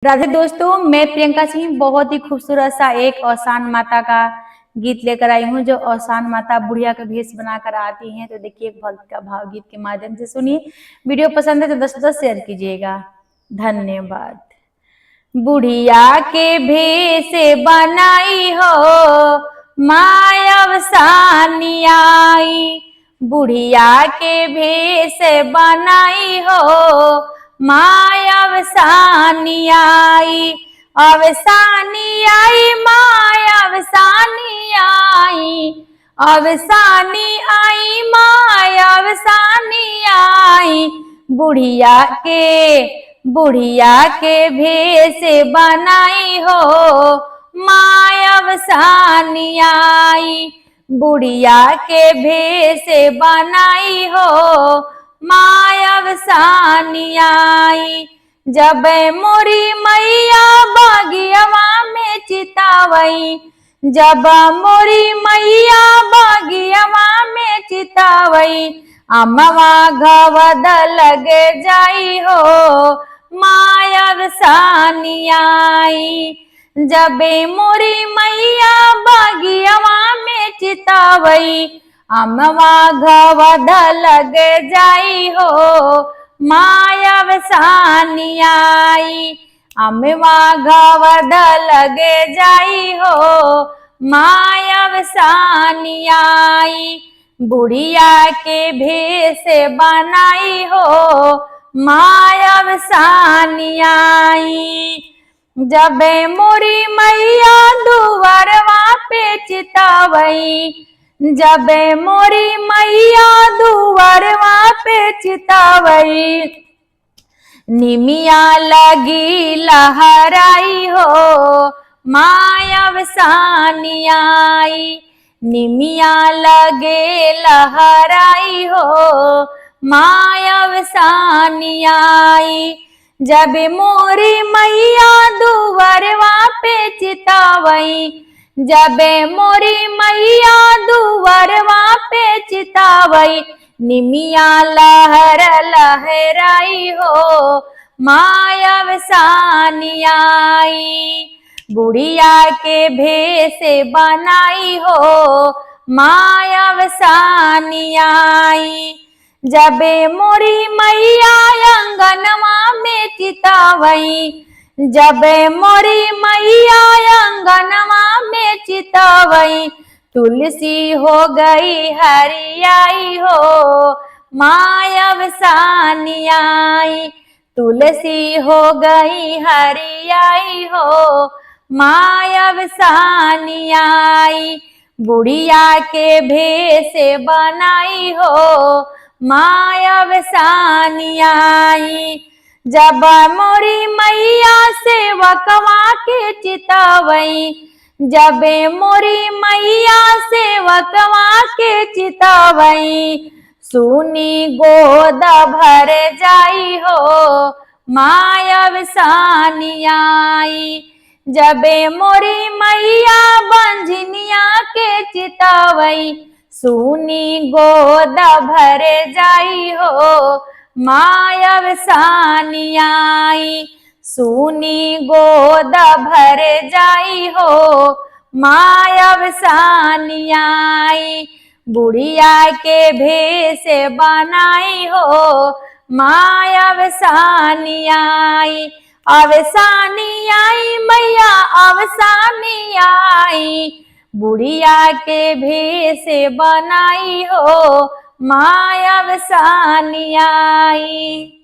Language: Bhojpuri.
राधे दोस्तों, मैं प्रियंका सिंह बहुत ही खूबसूरत सा एक औसान माता का गीत लेकर आई हूँ। जो औसान माता बुढ़िया का भेष बनाकर आती हैं। तो देखिए, भक्त का भाव गीत के माध्यम से सुनिए। वीडियो पसंद है तो 10 शेयर कीजिएगा। धन्यवाद। बुढ़िया के भेष बनाई हो माया सानी आई, बुढ़िया के भेष बनाई हो माया अवसानी आई, अवसानी आई माया अवसानी आई, अवसानी आई माया अवसानी आई, बुढ़िया के भेष बनाई हो माया अवसानी आई, बुढ़िया के भेष बनाई हो माया अवसानी आई। जब मोरी मैया बागियवा में चितावई, जब मोरी मैया बागियवा में चितावई, अमवा घवद लगे जाई हो माया अवसानी आई। जब मोरी मैया बागियवा में चितावई, अमवा घवद लगे जाई हो माया अवसानी आई, अमवा घवद लगे जाई हो माया अवसानी आई। बुढ़िया के भेष बनाई हो माया अवसानी आई। जब मोरी मैया दुआरवा पे चितावई, जब मोरी मैया दुआरवा पे चितावई, निमिया लगी लहराई हो माया अवसानी आई, निमिया लगे लहराई हो माया अवसानी आई। जब मोरी मैया दुआरवा पे चितावई, जब मोरी मैया दुआरवा पे चितावई, निमिया लहर लहराई हो माया अवसानी आई। बुढ़िया के भेष बनाई हो माया अवसानी आई। जब मोरी मैया अंगनवा में चितावई, जब मोरी मैया अंगनवा में चितावई, तुलसी हो गई हरियाई हो माया अवसानी आई, तुलसी हो गई हरियाई हो माया अवसानी आई। बुढ़िया के भेष बनाई हो माया अवसानी आई। जब मोरी मैया सेवकवा के चितावई, जब मोरी मैया सेवकवा के चितावई, सुनी गोद भर जाई हो माया अवसानी आई। जब मोरी मैया बंझनिया के चितावई, सुनी गोद भर जाई हो माया अवसानी आई, सुनी गोद भर जाई हो माया अवसानी आई। बुढ़िया के भेष बनाई हो माया अवसानी आई, अवसानी आई मैया अवसानी आई, बुढ़िया के भेष बनाई हो माया अवसानी आई।